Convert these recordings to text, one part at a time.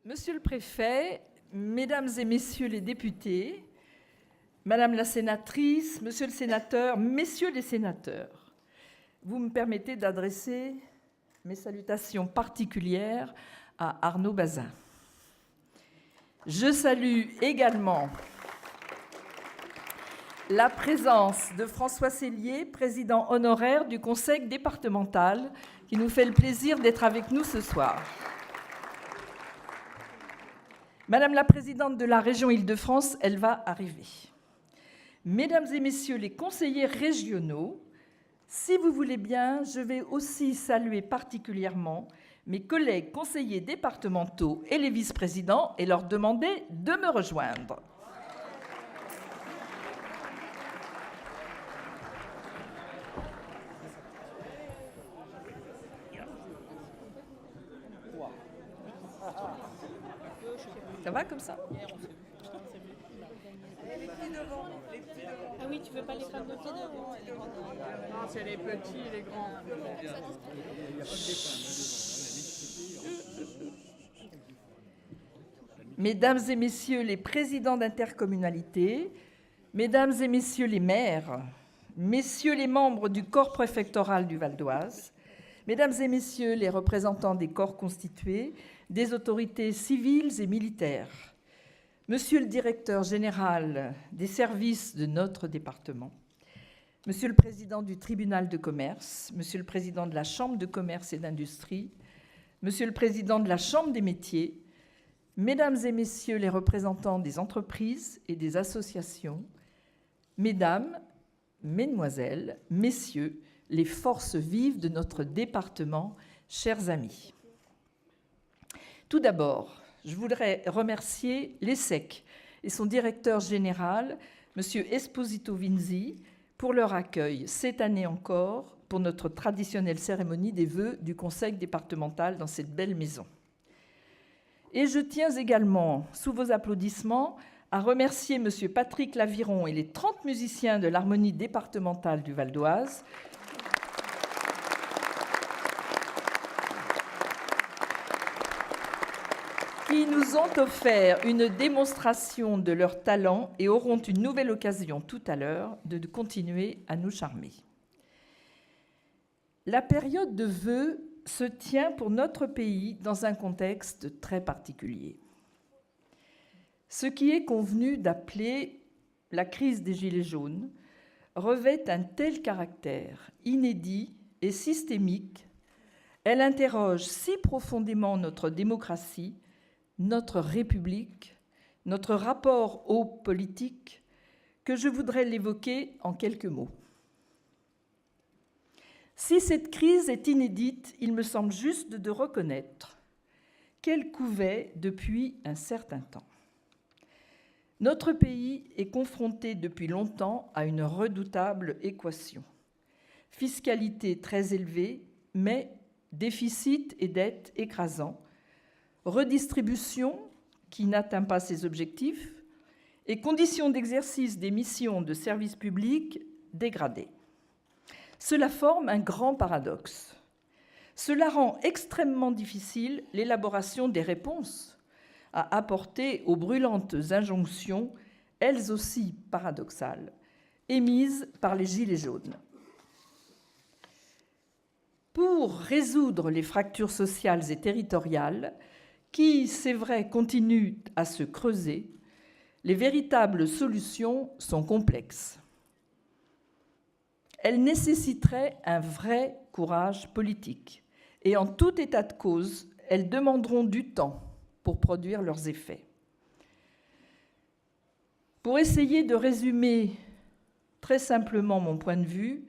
Monsieur le préfet, mesdames et messieurs les députés, madame la sénatrice, monsieur le sénateur, messieurs les sénateurs, vous me permettez d'adresser mes salutations particulières à Arnaud Bazin. Je salue également la présence de François Sellier, président honoraire du Conseil départemental, qui nous fait le plaisir d'être avec nous ce soir. Madame la présidente de la région Île-de-France, elle va arriver. Mesdames et messieurs les conseillers régionaux, si vous voulez bien, je vais aussi saluer particulièrement mes collègues conseillers départementaux et les vice-présidents et leur demander de me rejoindre. Ça va comme ça? Ah oui, tu veux pas les prendre de pied devant? Non, c'est les petits et les grands. Mesdames et messieurs les présidents d'intercommunalité, mesdames et messieurs les maires, messieurs les membres du corps préfectoral du Val d'Oise, mesdames et messieurs les représentants des corps constitués, des autorités civiles et militaires, monsieur le directeur général des services de notre département, monsieur le président du tribunal de commerce, monsieur le président de la chambre de commerce et d'industrie, monsieur le président de la chambre des métiers, mesdames et messieurs les représentants des entreprises et des associations, mesdames, mesdemoiselles, messieurs, les forces vives de notre département, chers amis. Tout d'abord, je voudrais remercier l'ESSEC et son directeur général, M. Esposito Vinzi, pour leur accueil, cette année encore, pour notre traditionnelle cérémonie des vœux du Conseil départemental dans cette belle maison. Et je tiens également, sous vos applaudissements, à remercier M. Patrick Laviron et les 30 musiciens de l'harmonie départementale du Val d'Oise, qui nous ont offert une démonstration de leur talent et auront une nouvelle occasion tout à l'heure de continuer à nous charmer. La période de vœux se tient pour notre pays dans un contexte très particulier. Ce qui est convenu d'appeler la crise des Gilets jaunes revêt un tel caractère inédit et systémique, elle interroge si profondément notre démocratie, notre République, notre rapport aux politiques, que je voudrais l'évoquer en quelques mots. Si cette crise est inédite, il me semble juste de reconnaître qu'elle couvait depuis un certain temps. Notre pays est confronté depuis longtemps à une redoutable équation. Fiscalité très élevée, mais déficit et dette écrasants, redistribution qui n'atteint pas ses objectifs et conditions d'exercice des missions de service public dégradées. Cela forme un grand paradoxe. Cela rend extrêmement difficile l'élaboration des réponses à apporter aux brûlantes injonctions, elles aussi paradoxales, émises par les Gilets jaunes. Pour résoudre les fractures sociales et territoriales, qui, c'est vrai, continuent à se creuser, les véritables solutions sont complexes. Elles nécessiteraient un vrai courage politique. Et en tout état de cause, elles demanderont du temps pour produire leurs effets. Pour essayer de résumer très simplement mon point de vue,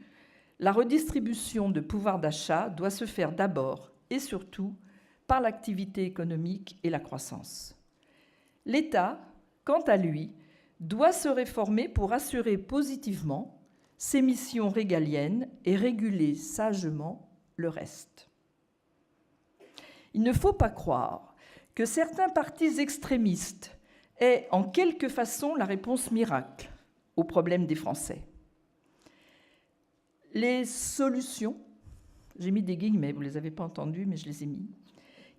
la redistribution de pouvoir d'achat doit se faire d'abord et surtout par l'activité économique et la croissance. L'État, quant à lui, doit se réformer pour assurer positivement ses missions régaliennes et réguler sagement le reste. Il ne faut pas croire que certains partis extrémistes aient en quelque façon la réponse miracle aux problèmes des Français. Les solutions, j'ai mis des guillemets, vous ne les avez pas entendues, mais je les ai mis,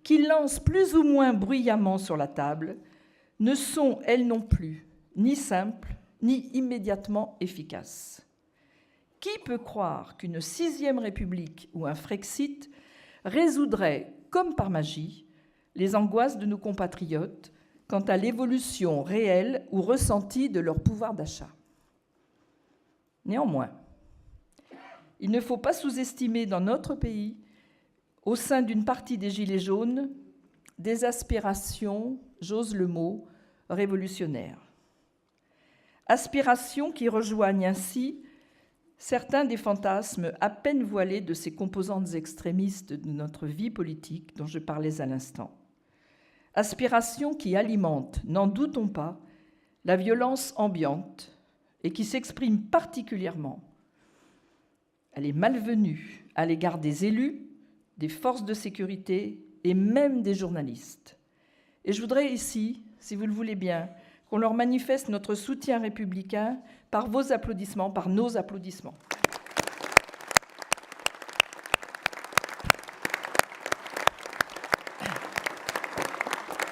qu'il lance plus ou moins bruyamment sur la table, ne sont, elles non plus, ni simples, ni immédiatement efficaces. Qui peut croire qu'une 6e République ou un Frexit résoudrait, comme par magie, les angoisses de nos compatriotes quant à l'évolution réelle ou ressentie de leur pouvoir d'achat? Néanmoins, il ne faut pas sous-estimer dans notre pays, au sein d'une partie des Gilets jaunes, des aspirations, j'ose le mot, révolutionnaires. Aspirations qui rejoignent ainsi certains des fantasmes à peine voilés de ces composantes extrémistes de notre vie politique dont je parlais à l'instant. Aspirations qui alimentent, n'en doutons pas, la violence ambiante et qui s'expriment particulièrement, elle est malvenue à l'égard des élus, des forces de sécurité et même des journalistes. Et je voudrais ici, si vous le voulez bien, qu'on leur manifeste notre soutien républicain par vos applaudissements, par nos applaudissements.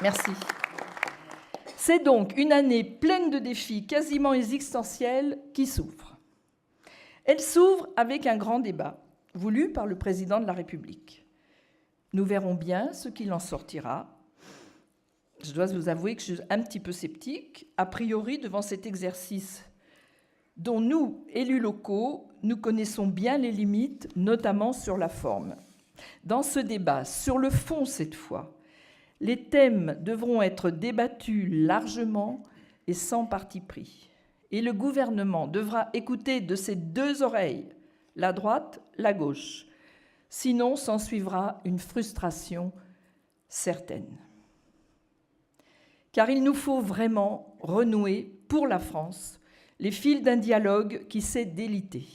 Merci. C'est donc une année pleine de défis quasiment existentiels qui s'ouvre. Elle s'ouvre avec un grand débat, voulu par le président de la République. Nous verrons bien ce qu'il en sortira. Je dois vous avouer que je suis un petit peu sceptique, a priori, devant cet exercice dont nous, élus locaux, nous connaissons bien les limites, notamment sur la forme. Dans ce débat, sur le fond cette fois, les thèmes devront être débattus largement et sans parti pris. Et le gouvernement devra écouter de ses deux oreilles, la droite, la gauche. Sinon, s'en suivra une frustration certaine. Car il nous faut vraiment renouer, pour la France, les fils d'un dialogue qui s'est délité.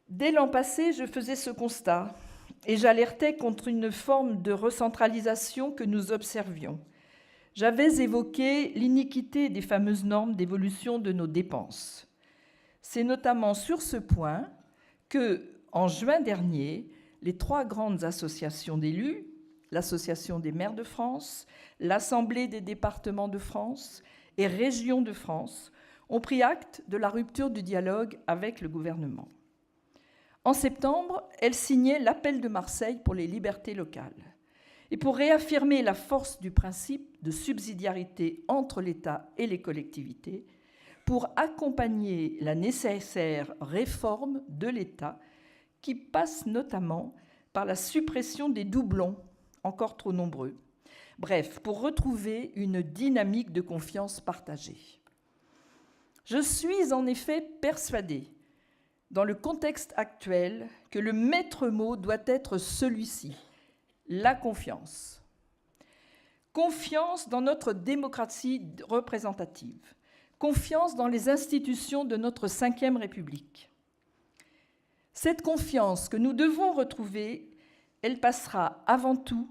Dès l'an passé, je faisais ce constat et j'alertais contre une forme de recentralisation que nous observions. J'avais évoqué l'iniquité des fameuses normes d'évolution de nos dépenses. C'est notamment sur ce point que, en juin dernier, les 3 grandes associations d'élus, l'Association des maires de France, l'Assemblée des départements de France et Régions de France, ont pris acte de la rupture du dialogue avec le gouvernement. En septembre, elles signaient l'appel de Marseille pour les libertés locales. Et pour réaffirmer la force du principe de subsidiarité entre l'État et les collectivités, pour accompagner la nécessaire réforme de l'État qui passe notamment par la suppression des doublons, encore trop nombreux. Bref, pour retrouver une dynamique de confiance partagée. Je suis en effet persuadée, dans le contexte actuel, que le maître mot doit être celui-ci, la confiance. Confiance dans notre démocratie représentative. Confiance dans les institutions de notre 5e République. Cette confiance que nous devons retrouver, elle passera avant tout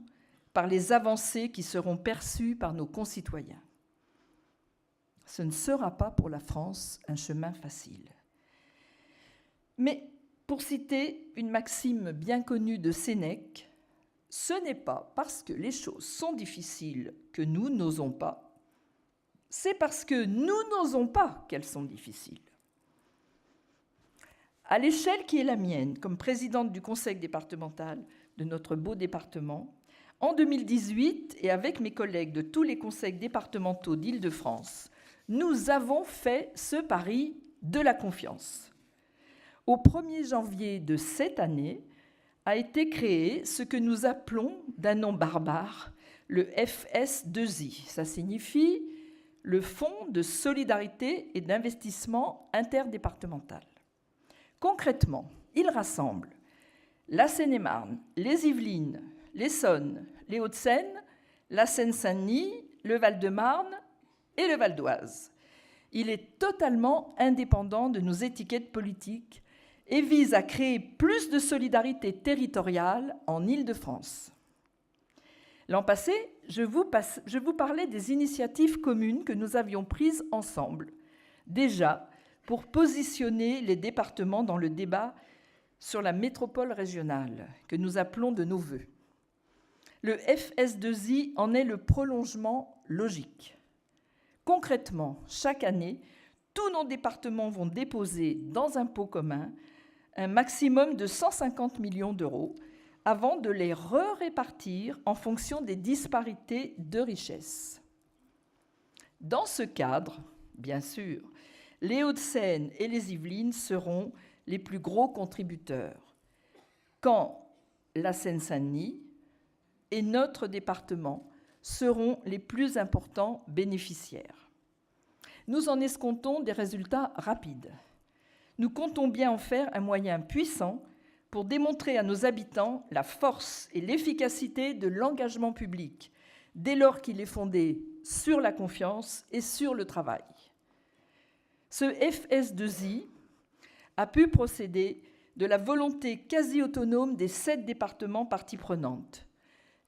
par les avancées qui seront perçues par nos concitoyens. Ce ne sera pas pour la France un chemin facile. Mais pour citer une maxime bien connue de Sénèque, ce n'est pas parce que les choses sont difficiles que nous n'osons pas, c'est parce que nous n'osons pas qu'elles sont difficiles. À l'échelle qui est la mienne, comme présidente du conseil départemental de notre beau département, en 2018, et avec mes collègues de tous les conseils départementaux d'Île-de-France, nous avons fait ce pari de la confiance. Au 1er janvier de cette année, a été créé ce que nous appelons, d'un nom barbare, le FS2I. Ça signifie le Fonds de solidarité et d'investissement interdépartemental. Concrètement, il rassemble la Seine-et-Marne, les Yvelines, l'Essonne, les Hauts-de-Seine, la Seine-Saint-Denis, le Val-de-Marne et le Val d'Oise. Il est totalement indépendant de nos étiquettes politiques et vise à créer plus de solidarité territoriale en Île-de-France. L'an passé, je vous parlais des initiatives communes que nous avions prises ensemble, déjà pour positionner les départements dans le débat sur la métropole régionale, que nous appelons de nos vœux. Le FS2I en est le prolongement logique. Concrètement, chaque année, tous nos départements vont déposer dans un pot commun un maximum de 150 millions d'euros avant de les répartir en fonction des disparités de richesse. Dans ce cadre, bien sûr, les Hauts-de-Seine et les Yvelines seront les plus gros contributeurs, quand la Seine-Saint-Denis et notre département seront les plus importants bénéficiaires. Nous en escomptons des résultats rapides. Nous comptons bien en faire un moyen puissant pour démontrer à nos habitants la force et l'efficacité de l'engagement public, dès lors qu'il est fondé sur la confiance et sur le travail. Ce FS2I a pu procéder de la volonté quasi autonome des 7 départements parties prenantes,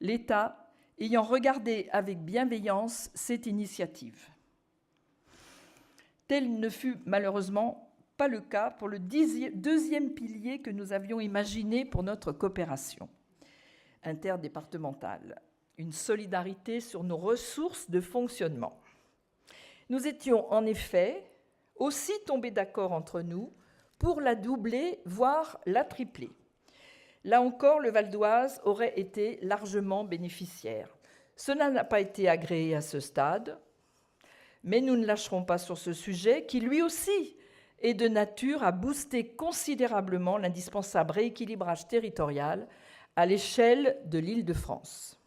l'État ayant regardé avec bienveillance cette initiative. Tel ne fut malheureusement pas le cas pour le deuxième pilier que nous avions imaginé pour notre coopération interdépartementale, une solidarité sur nos ressources de fonctionnement. Nous étions en effet aussi tombés d'accord entre nous pour la doubler, voire la tripler. Là encore, le Val d'Oise aurait été largement bénéficiaire. Cela n'a pas été agréé à ce stade, mais nous ne lâcherons pas sur ce sujet qui, lui aussi, est de nature à booster considérablement l'indispensable rééquilibrage territorial à l'échelle de l'Île-de-France.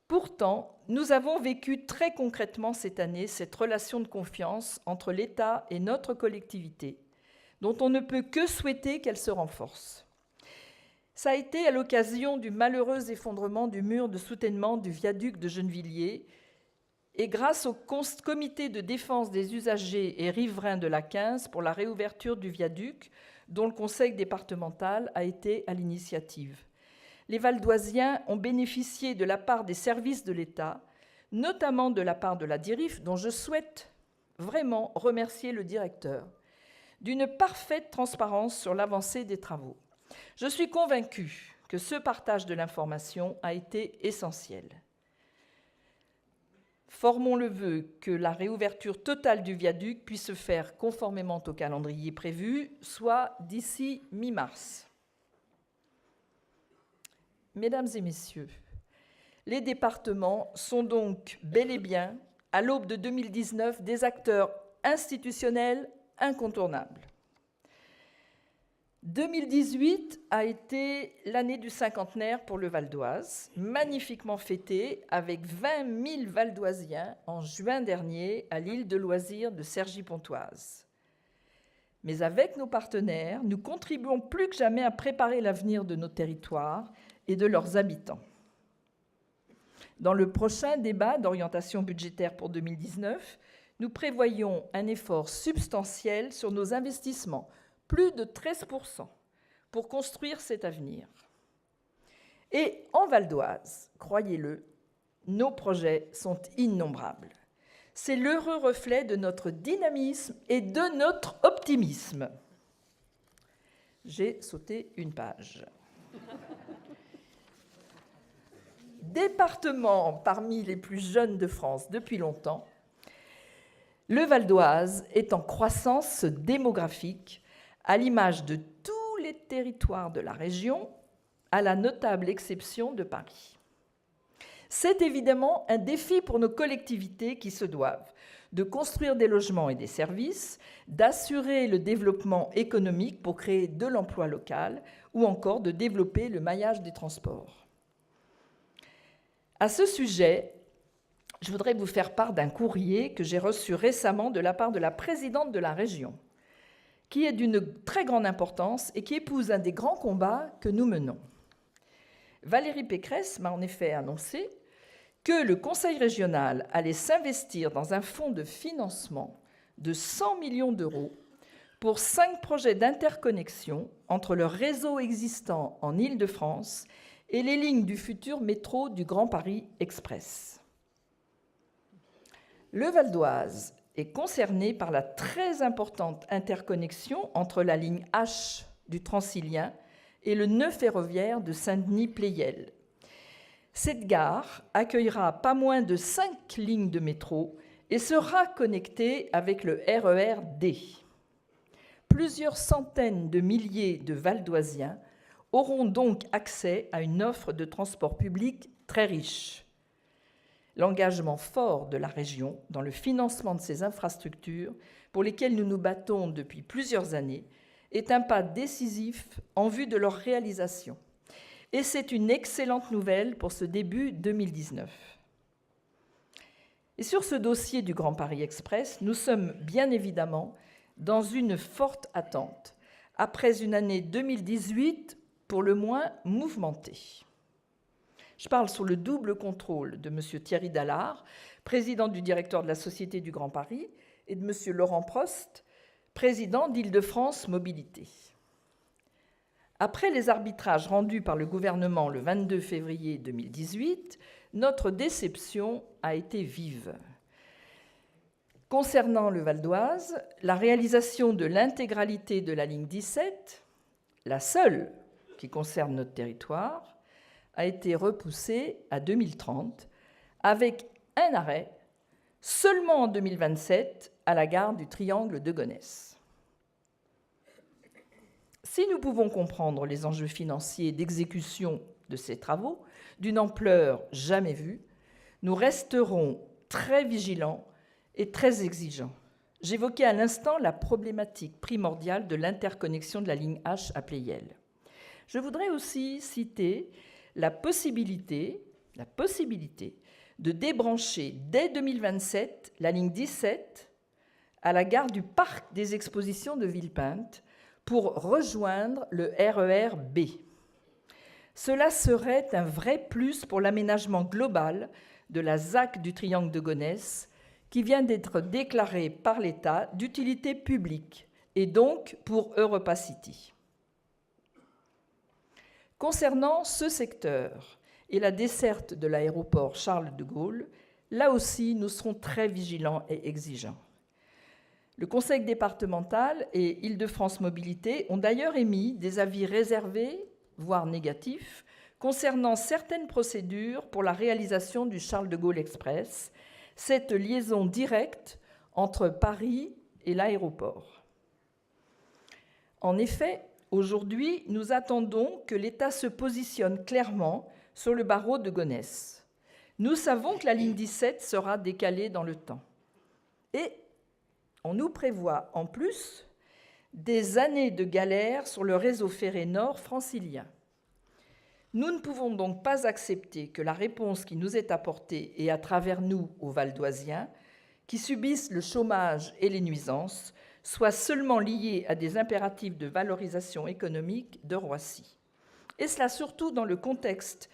Pourtant, nous avons vécu très concrètement cette année cette relation de confiance entre l'État et notre collectivité, dont on ne peut que souhaiter qu'elle se renforce. Ça a été à l'occasion du malheureux effondrement du mur de soutènement du viaduc de Gennevilliers et grâce au comité de défense des usagers et riverains de l'A15 pour la réouverture du viaduc, dont le conseil départemental a été à l'initiative. Les Valdoisiens ont bénéficié de la part des services de l'État, notamment de la part de la DIRIF, dont je souhaite vraiment remercier le directeur, d'une parfaite transparence sur l'avancée des travaux. Je suis convaincue que ce partage de l'information a été essentiel. Formons le vœu que la réouverture totale du viaduc puisse se faire conformément au calendrier prévu, soit d'ici mi-mars. Mesdames et messieurs, les départements sont donc bel et bien, à l'aube de 2019, des acteurs institutionnels incontournables. 2018 a été l'année du cinquantenaire pour le Val d'Oise, magnifiquement fêtée avec 20 000 Valdoisiens en juin dernier à l'île de loisirs de Cergy-Pontoise. Mais avec nos partenaires, nous contribuons plus que jamais à préparer l'avenir de nos territoires et de leurs habitants. Dans le prochain débat d'orientation budgétaire pour 2019, nous prévoyons un effort substantiel sur nos investissements, plus de 13%, pour construire cet avenir. Et en Val d'Oise, croyez-le, nos projets sont innombrables. C'est l'heureux reflet de notre dynamisme et de notre optimisme. J'ai sauté une page. Département parmi les plus jeunes de France depuis longtemps, le Val d'Oise est en croissance démographique, à l'image de tous les territoires de la région, à la notable exception de Paris. C'est évidemment un défi pour nos collectivités qui se doivent de construire des logements et des services, d'assurer le développement économique pour créer de l'emploi local ou encore de développer le maillage des transports. À ce sujet, je voudrais vous faire part d'un courrier que j'ai reçu récemment de la part de la présidente de la région, qui est d'une très grande importance et qui épouse un des grands combats que nous menons. Valérie Pécresse m'a en effet annoncé que le Conseil régional allait s'investir dans un fonds de financement de 100 millions d'euros pour 5 projets d'interconnexion entre le réseau existant en Île-de-France et les lignes du futur métro du Grand Paris Express. Le Val d'Oise est concerné par la très importante interconnexion entre la ligne H du Transilien et le nœud ferroviaire de Saint-Denis-Pleyel. Cette gare accueillera pas moins de 5 lignes de métro et sera connectée avec le RER D. Plusieurs centaines de milliers de Valdoisiens auront donc accès à une offre de transport public très riche. L'engagement fort de la région dans le financement de ces infrastructures, pour lesquelles nous nous battons depuis plusieurs années, est un pas décisif en vue de leur réalisation. Et c'est une excellente nouvelle pour ce début 2019. Et sur ce dossier du Grand Paris Express, nous sommes bien évidemment dans une forte attente, après une année 2018 pour le moins mouvementée. Je parle sous le double contrôle de M. Thierry Dallard, président du directoire de la Société du Grand Paris, et de M. Laurent Prost, président d'Île-de-France Mobilité. Après les arbitrages rendus par le gouvernement le 22 février 2018, notre déception a été vive. Concernant le Val d'Oise, la réalisation de l'intégralité de la ligne 17, la seule qui concerne notre territoire, a été repoussée à 2030, avec un arrêt seulement en 2027 à la gare du Triangle de Gonesse. Si nous pouvons comprendre les enjeux financiers d'exécution de ces travaux, d'une ampleur jamais vue, nous resterons très vigilants et très exigeants. J'évoquais à l'instant la problématique primordiale de l'interconnexion de la ligne H à Pleyel. Je voudrais aussi citer la possibilité de débrancher dès 2027 la ligne 17 à la gare du Parc des Expositions de Villepinte pour rejoindre le RER B. Cela serait un vrai plus pour l'aménagement global de la ZAC du Triangle de Gonesse qui vient d'être déclarée par l'État d'utilité publique et donc pour EuropaCity. Concernant ce secteur et la desserte de l'aéroport Charles de Gaulle, là aussi nous serons très vigilants et exigeants. Le Conseil départemental et Île-de-France Mobilité ont d'ailleurs émis des avis réservés, voire négatifs, concernant certaines procédures pour la réalisation du Charles de Gaulle Express, cette liaison directe entre Paris et l'aéroport. En effet, aujourd'hui, nous attendons que l'État se positionne clairement sur le barreau de Gonesse. Nous savons que la ligne 17 sera décalée dans le temps. Et on nous prévoit en plus des années de galère sur le réseau ferré nord francilien. Nous ne pouvons donc pas accepter que la réponse qui nous est apportée, et à travers nous aux Valdoisiens, qui subissent le chômage et les nuisances, soit seulement liée à des impératifs de valorisation économique de Roissy. Et cela surtout dans le contexte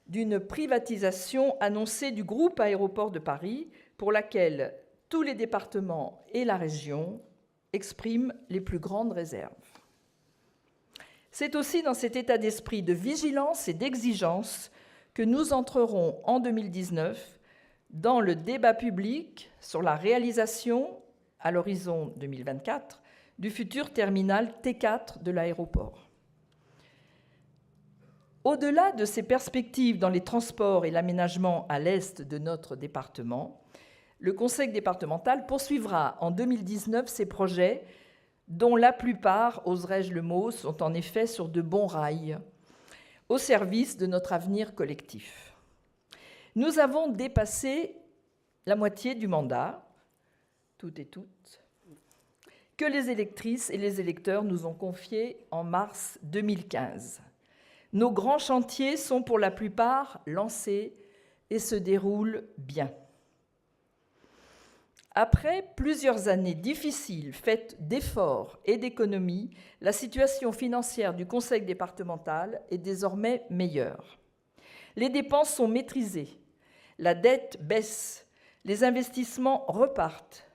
d'une privatisation annoncée du groupe Aéroports de Paris, pour laquelle tous les départements et la région expriment les plus grandes réserves. C'est aussi dans cet état d'esprit de vigilance et d'exigence que nous entrerons en 2019 dans le débat public sur la réalisation, à l'horizon 2024, du futur terminal T4 de l'aéroport. Au-delà de ces perspectives dans les transports et l'aménagement à l'est de notre département, le Conseil départemental poursuivra en 2019 ses projets dont la plupart, oserais-je le mot, sont en effet sur de bons rails, au service de notre avenir collectif. Nous avons dépassé la moitié du mandat, toutes et toutes, que les électrices et les électeurs nous ont confié en mars 2015. Nos grands chantiers sont pour la plupart lancés et se déroulent bien. Après plusieurs années difficiles faites d'efforts et d'économies, la situation financière du Conseil départemental est désormais meilleure. Les dépenses sont maîtrisées, la dette baisse, les investissements repartent.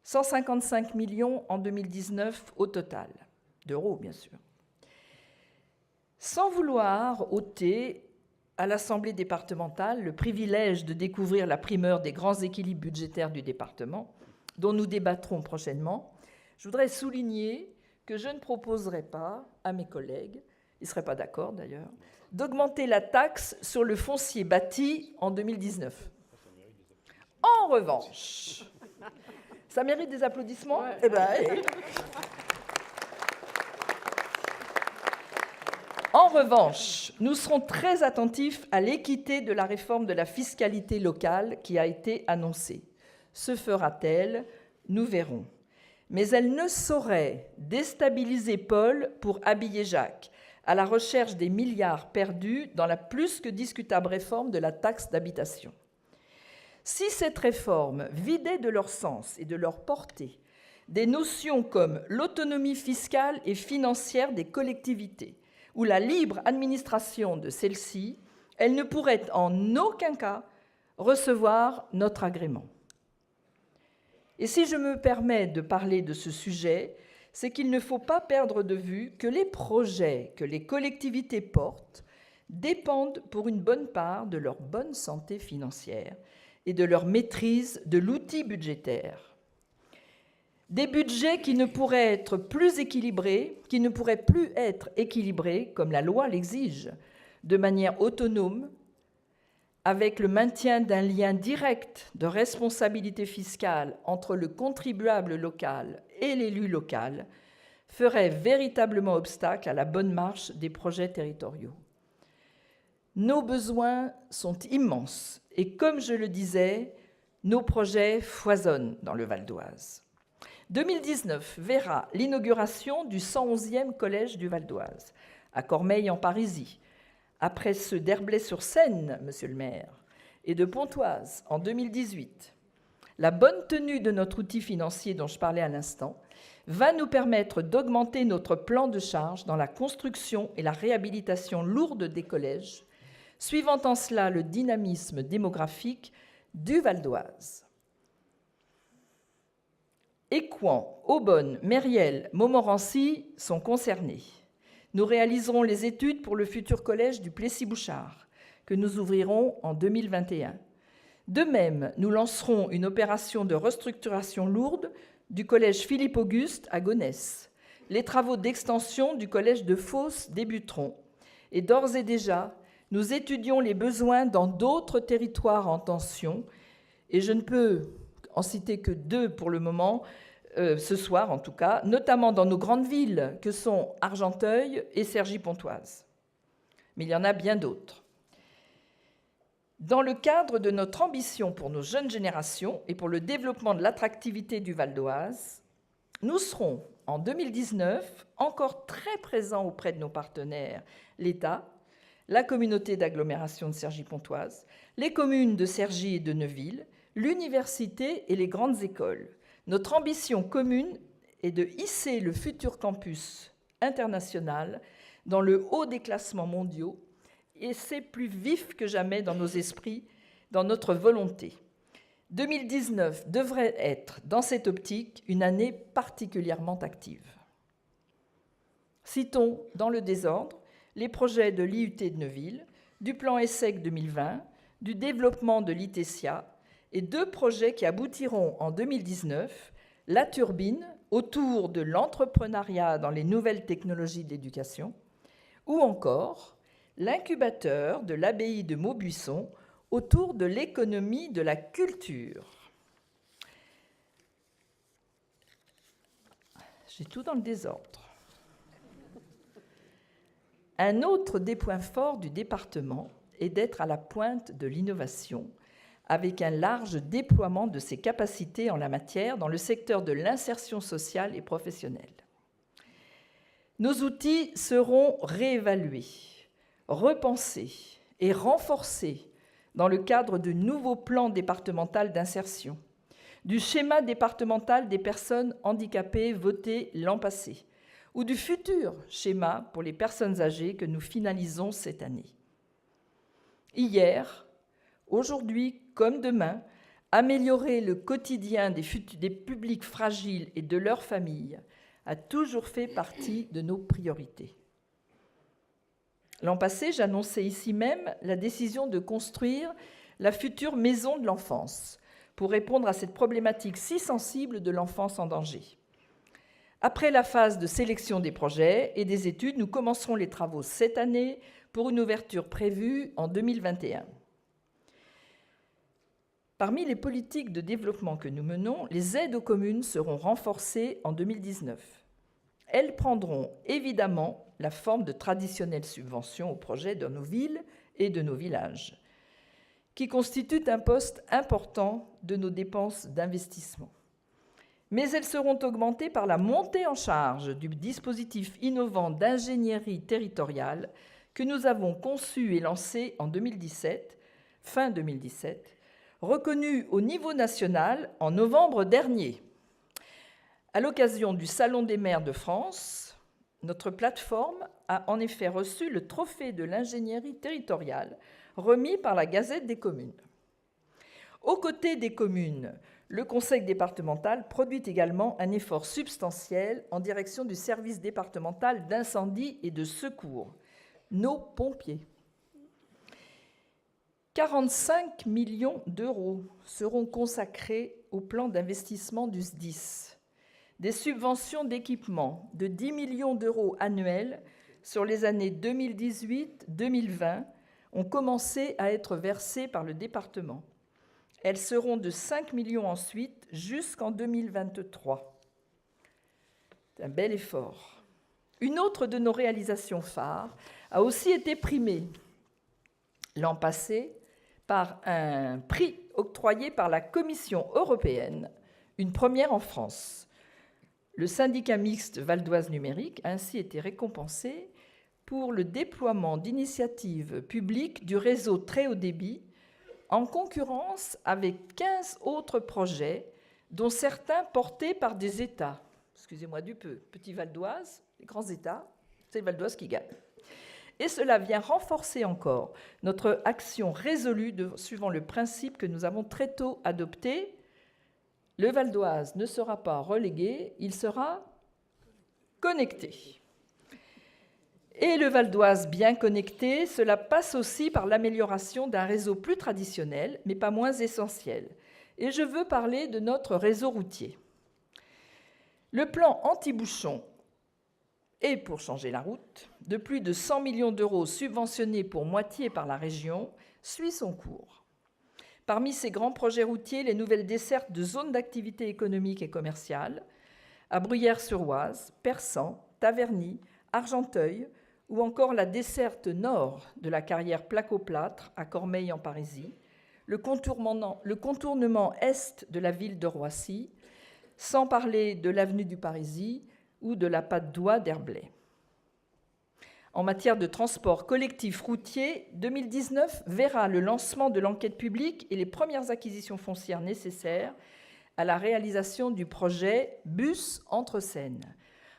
155 millions en 2019 au total, d'euros bien sûr. Sans vouloir ôter à l'Assemblée départementale le privilège de découvrir la primeur des grands équilibres budgétaires du département, dont nous débattrons prochainement, je voudrais souligner que je ne proposerai pas à mes collègues, ils ne seraient pas d'accord d'ailleurs, d'augmenter la taxe sur le foncier bâti en 2019. En revanche, ça mérite des applaudissements ? Ouais. Eh ben, allez. En revanche, nous serons très attentifs à l'équité de la réforme de la fiscalité locale qui a été annoncée. Se fera-t-elle ? Nous verrons. Mais elle ne saurait déstabiliser Paul pour habiller Jacques, à la recherche des milliards perdus dans la plus que discutable réforme de la taxe d'habitation. Si cette réforme vidait de leur sens et de leur portée des notions comme l'autonomie fiscale et financière des collectivités ou la libre administration de celles-ci, elle ne pourrait en aucun cas recevoir notre agrément. Et si je me permets de parler de ce sujet, c'est qu'il ne faut pas perdre de vue que les projets que les collectivités portent dépendent pour une bonne part de leur bonne santé financière et de leur maîtrise de l'outil budgétaire. Des budgets qui ne pourraient être plus équilibrés, qui ne pourraient plus être équilibrés, comme la loi l'exige, de manière autonome, avec le maintien d'un lien direct de responsabilité fiscale entre le contribuable local et l'élu local, ferait véritablement obstacle à la bonne marche des projets territoriaux. Nos besoins sont immenses et, comme je le disais, nos projets foisonnent dans le Val d'Oise. 2019 verra l'inauguration du 111e collège du Val d'Oise, à Cormeilles en Parisis, après ceux d'Herblay-sur-Seine, monsieur le maire, et de Pontoise en 2018. La bonne tenue de notre outil financier dont je parlais à l'instant va nous permettre d'augmenter notre plan de charge dans la construction et la réhabilitation lourde des collèges, suivant en cela le dynamisme démographique du Val d'Oise. Écouen, Aubonne, Mériel, Montmorency sont concernés. Nous réaliserons les études pour le futur collège du Plessis-Bouchard, que nous ouvrirons en 2021. De même, nous lancerons une opération de restructuration lourde du collège Philippe-Auguste à Gonesse. Les travaux d'extension du collège de Fos débuteront. Et d'ores et déjà, nous étudions les besoins dans d'autres territoires en tension, et je ne peux en citer que 2 pour le moment, ce soir en tout cas, notamment dans nos grandes villes que sont Argenteuil et Cergy-Pontoise. Mais il y en a bien d'autres. Dans le cadre de notre ambition pour nos jeunes générations et pour le développement de l'attractivité du Val d'Oise, nous serons en 2019 encore très présents auprès de nos partenaires, l'État, la communauté d'agglomération de Cergy-Pontoise, les communes de Cergy et de Neuville, l'université et les grandes écoles. Notre ambition commune est de hisser le futur campus international dans le haut des classements mondiaux, et c'est plus vif que jamais dans nos esprits, dans notre volonté. 2019 devrait être, dans cette optique, une année particulièrement active. Citons, dans le désordre, les projets de l'IUT de Neuville, du plan ESSEC 2020, du développement de l'ITESIA, et 2 projets qui aboutiront en 2019, la turbine, autour de l'entrepreneuriat dans les nouvelles technologies de l'éducation, ou encore l'incubateur de l'abbaye de Maubuisson, autour de l'économie de la culture. J'ai tout dans le désordre. Un autre des points forts du département est d'être à la pointe de l'innovation, avec un large déploiement de ses capacités en la matière dans le secteur de l'insertion sociale et professionnelle. Nos outils seront réévalués, repensés et renforcés dans le cadre du nouveau plan départemental d'insertion, du schéma départemental des personnes handicapées voté l'an passé, ou du futur schéma pour les personnes âgées que nous finalisons cette année. Hier, aujourd'hui comme demain, améliorer le quotidien des publics fragiles et de leurs familles a toujours fait partie de nos priorités. L'an passé, j'annonçais ici même la décision de construire la future maison de l'enfance pour répondre à cette problématique si sensible de l'enfance en danger. Après la phase de sélection des projets et des études, nous commencerons les travaux cette année pour une ouverture prévue en 2021. Parmi les politiques de développement que nous menons, les aides aux communes seront renforcées en 2019. Elles prendront évidemment la forme de traditionnelles subventions aux projets de nos villes et de nos villages, qui constituent un poste important de nos dépenses d'investissement. Mais elles seront augmentées par la montée en charge du dispositif innovant d'ingénierie territoriale que nous avons conçu et lancé en 2017, fin 2017, reconnu au niveau national en novembre dernier. À l'occasion du Salon des maires de France, notre plateforme a en effet reçu le trophée de l'ingénierie territoriale remis par la Gazette des communes. Aux côtés des communes, le Conseil départemental produit également un effort substantiel en direction du service départemental d'incendie et de secours, nos pompiers. 45 millions d'euros seront consacrés au plan d'investissement du SDIS. Des subventions d'équipement de 10 millions d'euros annuels sur les années 2018-2020 ont commencé à être versées par le département. Elles seront de 5 millions ensuite jusqu'en 2023. C'est un bel effort. Une autre de nos réalisations phares a aussi été primée l'an passé par un prix octroyé par la Commission européenne, une première en France. Le syndicat mixte Val d'Oise Numérique a ainsi été récompensé pour le déploiement d'initiatives publiques du réseau très haut débit en concurrence avec 15 autres projets, dont certains portés par des États. Excusez-moi du peu, petit Val d'Oise, les grands États, c'est le Val d'Oise qui gagne. Et cela vient renforcer encore notre action résolue suivant le principe que nous avons très tôt adopté. Le Val d'Oise ne sera pas relégué, il sera connecté. Et le Val d'Oise bien connecté, cela passe aussi par l'amélioration d'un réseau plus traditionnel, mais pas moins essentiel. Et je veux parler de notre réseau routier. Le plan anti-bouchon et pour changer la route, de plus de 100 millions d'euros subventionnés pour moitié par la région, suit son cours. Parmi ces grands projets routiers, les nouvelles dessertes de zones d'activité économique et commerciale, à Bruyères-sur-Oise, Persan, Taverny, Argenteuil, ou encore la desserte nord de la carrière Placo-Plâtre à Cormeilles-en-Parisis, le contournement est de la ville de Roissy, sans parler de l'avenue du Parisis ou de la Patte d'Oie d'Herblay. En matière de transport collectif routier, 2019 verra le lancement de l'enquête publique et les premières acquisitions foncières nécessaires à la réalisation du projet Bus Entre-Seine,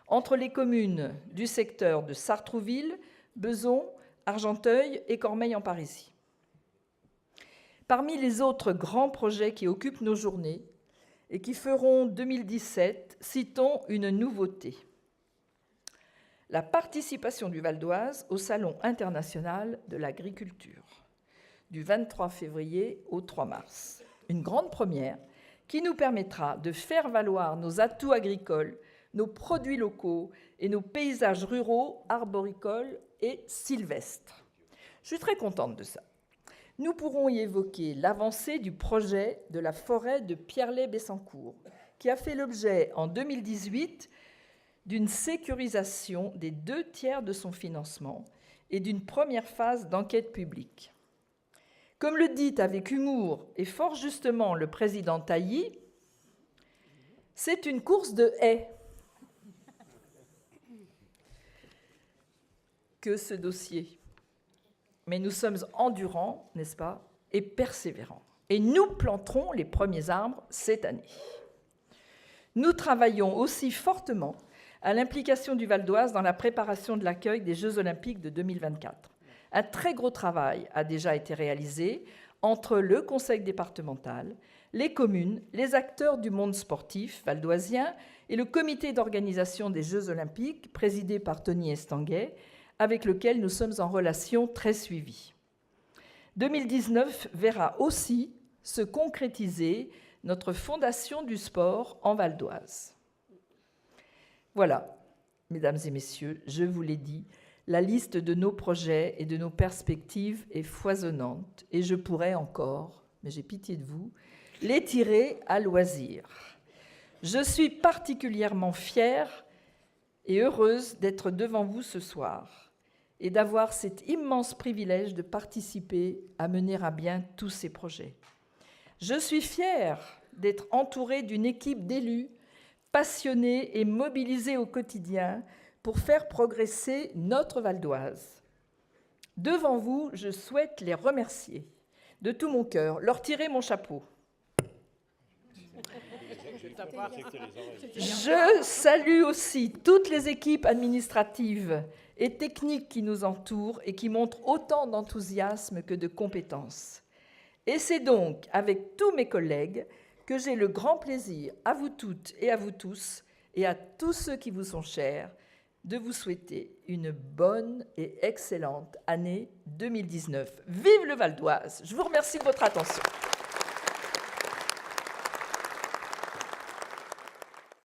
entre les communes du secteur de Sartrouville, Bezons, Argenteuil et Cormeilles-en-Parisis. Parmi les autres grands projets qui occupent nos journées et qui feront 2017, citons une nouveauté. La participation du Val d'Oise au Salon international de l'agriculture, du 23 février au 3 mars. Une grande première qui nous permettra de faire valoir nos atouts agricoles, nos produits locaux et nos paysages ruraux, arboricoles et sylvestres. Je suis très contente de ça. Nous pourrons y évoquer l'avancée du projet de la forêt de Pierrelaye-Bessancourt, qui a fait l'objet en 2018 d'une sécurisation des 2/3 de son financement et d'une première phase d'enquête publique. Comme le dit avec humour et fort justement le président Tailly, c'est une course de haies que ce dossier. Mais nous sommes endurants, n'est-ce pas, et persévérants. Et nous planterons les premiers arbres cette année. Nous travaillons aussi fortement à l'implication du Val d'Oise dans la préparation de l'accueil des Jeux Olympiques de 2024. Un très gros travail a déjà été réalisé entre le Conseil départemental, les communes, les acteurs du monde sportif valdoisien et le comité d'organisation des Jeux Olympiques, présidé par Tony Estanguet, avec lequel nous sommes en relation très suivie. 2019 verra aussi se concrétiser notre fondation du sport en Val d'Oise. Voilà, mesdames et messieurs, je vous l'ai dit, la liste de nos projets et de nos perspectives est foisonnante et je pourrais encore, mais j'ai pitié de vous, les tirer à loisir. Je suis particulièrement fière et heureuse d'être devant vous ce soir et d'avoir cet immense privilège de participer à mener à bien tous ces projets. Je suis fière d'être entourée d'une équipe d'élus passionnés et mobilisés au quotidien pour faire progresser notre Val d'Oise. Devant vous, je souhaite les remercier de tout mon cœur, leur tirer mon chapeau. Je salue aussi toutes les équipes administratives et techniques qui nous entourent et qui montrent autant d'enthousiasme que de compétences. Et c'est donc avec tous mes collègues que j'ai le grand plaisir, à vous toutes et à vous tous, et à tous ceux qui vous sont chers, de vous souhaiter une bonne et excellente année 2019. Vive le Val d'Oise! Je vous remercie de votre attention.